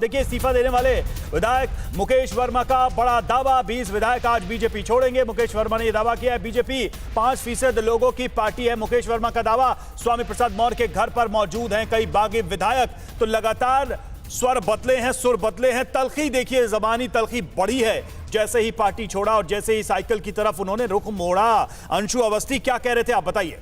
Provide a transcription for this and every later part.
देखिए, इस्तीफा देने वाले विधायक मुकेश वर्मा का बड़ा दावा। 20 विधायक आज बीजेपी छोड़ेंगे। मुकेश वर्मा ने यह दावा किया है। बीजेपी 5% लोगों की पार्टी है। मुकेश वर्मा का दावा। स्वामी प्रसाद मौर्य के घर पर मौजूद हैं कई बागी विधायक। तो लगातार स्वर बदले हैं, सुर बदले हैं। तलखी देखिए, जबानी तलखी बढ़ी है जैसे ही पार्टी छोड़ा और जैसे ही साइकिल की तरफ उन्होंने रुख मोड़ा। अंशु अवस्थी क्या कह रहे थे, आप बताइए।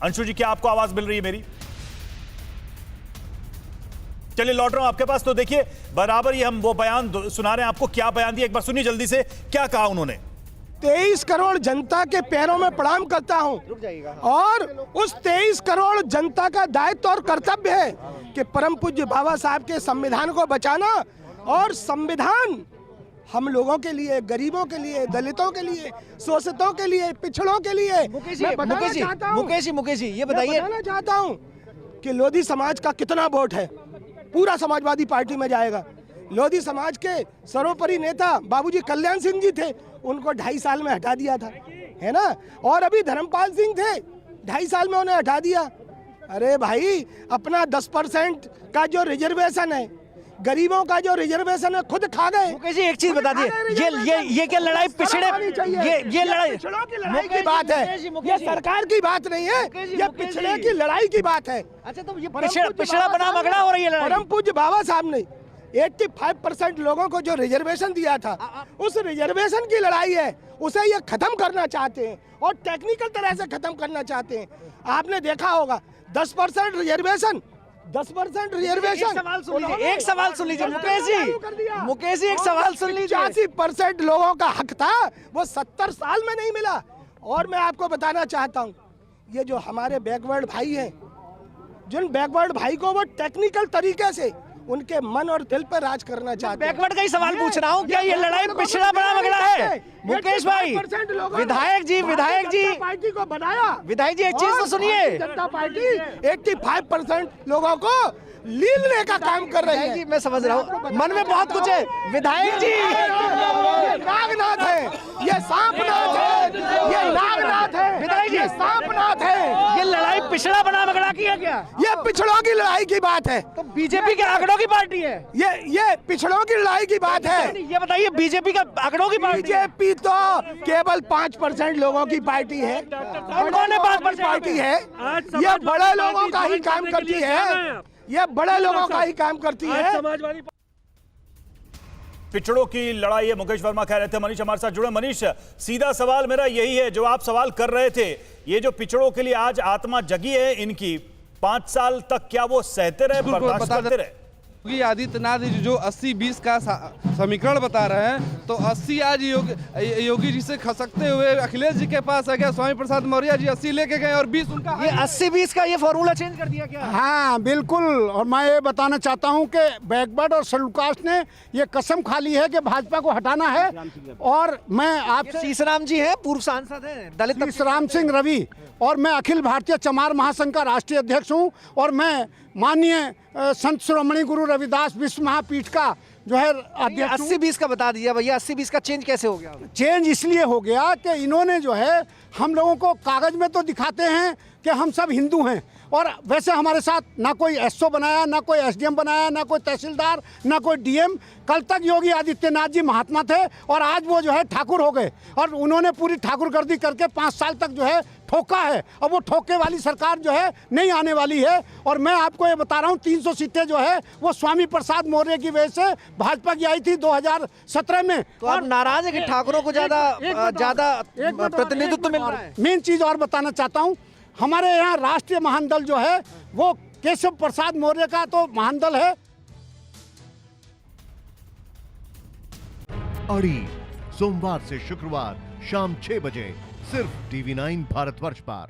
अंशु जी, क्या आपको आवाज मिल रही है मेरी? चलिए, लौट रहा हूं आपके पास। तो देखिए, बराबर ही हम वो बयान सुना रहे हैं आपको। क्या बयान दिया, एक बार सुनिए जल्दी से। क्या कहा उन्होंने? 23 करोड़ जनता के पैरों में प्रणाम करता हूं और उस 23 करोड़ जनता का दायित्व और कर्तव्य है कि परम पूज्य बाबा साहब के संविधान को बचाना। और संविधान हम लोगों के लिए, गरीबों के लिए, दलितों के लिए, शोषितों के लिए, पिछड़ों के लिए। मुकेश जी ये बताइए, बताना चाहता हूं कि लोधी समाज का कितना वोट है। पूरा समाजवादी पार्टी में जाएगा। लोधी समाज के सर्वोपरि नेता बाबूजी कल्याण सिंह जी थे, उनको 2.5 साल में हटा दिया था, है ना। और अभी धर्मपाल सिंह थे, 2.5 साल में उन्हें हटा दिया। अरे भाई, अपना 10% का जो रिजर्वेशन है, गरीबों का जो रिजर्वेशन है, खुद खा गए। मुकेश जी एक चीज बता दिए, ये क्या लड़ाई पिछड़े, ये लड़ाई पिछड़ों की लड़ाई की बात है, ये सरकार की बात नहीं है, ये पिछड़े की लड़ाई की बात है। अच्छा, तो ये पिछड़ा बना मगड़ा हो रही है लड़ाई। परम पूज्य बाबा साहब ने 85% लोगों को जो रिजर्वेशन दिया था, उस रिजर्वेशन की लड़ाई है। उसे ये खत्म करना चाहते हैं और टेक्निकल तरह से खत्म करना चाहते हैं। आपने देखा होगा 10% रिजर्वेशन, 10% रिजर्वेशन। एक सवाल सुन लीजिए मुकेश जी एक सवाल सुन लीजिए। 85% लोगों का हक था, वो 70 साल में नहीं मिला। और मैं आपको बताना चाहता हूँ, ये जो हमारे बैकवर्ड भाई हैं, जिन बैकवर्ड भाई को वो टेक्निकल तरीके से उनके मन और दिल पर राज करना चाहते हैं। बैकवर्ड का ही सवाल पूछ रहा हूँ, क्या ये लड़ाई पिछड़ा बड़ा मगड़ा है? मुकेश भाई, विधायक जी पार्टी को बनाया। विधायक जी एक चीज तो सुनिए, जनता पार्टी 85% लोगों को लीलने का काम कर रही है। मैं समझ रहा हूँ, मन में बहुत कुछ है। विधायक जी, ये नागनाथ है, ये सांपनाथ है, ये नागनाथ है, विधायक जी सांपनाथ है। ये लड़ाई पिछड़ा बना मगड़ा की है क्या? ये पिछड़ों की लड़ाई की बात है। तो बीजेपी के आंकड़ों की पार्टी है ये पिछड़ों की लड़ाई की बात है। ये बताइए, बीजेपी का आंकड़ों की पार्टी? बीजेपी तो केवल 5% लोगों की पार्टी है। कौन है 5% पार्टी है? ये बड़े लोगों का ही काम करती है। ये बड़े लोगों का ही काम करती है। समाजवादी पिछड़ों की लड़ाई है, मुकेश वर्मा कह रहे थे। मनीष हमारे साथ जुड़े। मनीष, सीधा सवाल मेरा यही है जो आप सवाल कर रहे थे। ये जो पिछड़ों के लिए आज आत्मा जगी है इनकी, 5 साल तक क्या वो सहते रहे, बर्दाश्त करते रहे? योगी आदित्यनाथ जी जो 80-20 का समीकरण बता रहे हैं, तो 80 आज योगी जी से खसकते हुए अखिलेश जी के पास है क्या? स्वामी प्रसाद मौर्य जी 80 लेके गए और 20 उनका। ये 80-20 का ये फॉर्मूला चेंज कर दिया क्या? हाँ बिल्कुल। और मैं ये बताना चाहता हूँ कि बैकवर्ड और शेड्यूल कास्ट ने ये कसम खा ली है कि भाजपा को हटाना है। और मैं आपसे, सीसराम जी हैं, पूर्व सांसद हैं, दलित सीसराम सिंह रवि, और मैं अखिल भारतीय चमार महासंघ का राष्ट्रीय अध्यक्ष हूँ। और मैं माननीय संत शिरोमणि गुरु रविदास विश्व महापीठ का जो है अध्यक्ष। 80-20 का बता दिया भैया, 80-20 का चेंज कैसे हो गया? चेंज इसलिए हो गया कि इन्होंने जो है हम लोगों को कागज में तो दिखाते हैं कि हम सब हिंदू हैं, और वैसे हमारे साथ ना कोई एसओ बनाया, ना कोई एसडीएम बनाया, ना कोई तहसीलदार, ना कोई डीएम। कल तक योगी आदित्यनाथ जी महात्मा थे और आज वो जो है ठाकुर हो गए, और उन्होंने पूरी ठाकुरगर्दी करके 5 साल तक जो है ठोका है। और वो ठोके वाली सरकार जो है नहीं आने वाली है। और मैं आपको ये बता रहा हूँ, 300 सीटें जो है वो स्वामी प्रसाद मौर्य की वजह से भाजपा की आई थी 2017 में। तो आप नाराज है कि ठाकुरों को ज्यादा प्रतिनिधित्व मिल रहा है? मेन चीज और बताना चाहता हूँ, हमारे यहाँ राष्ट्रीय महान दल जो है वो केशव प्रसाद मौर्य का तो महान दल है। अड़ी सोमवार से शुक्रवार शाम 6 बजे सिर्फ TV9 भारतवर्ष पर।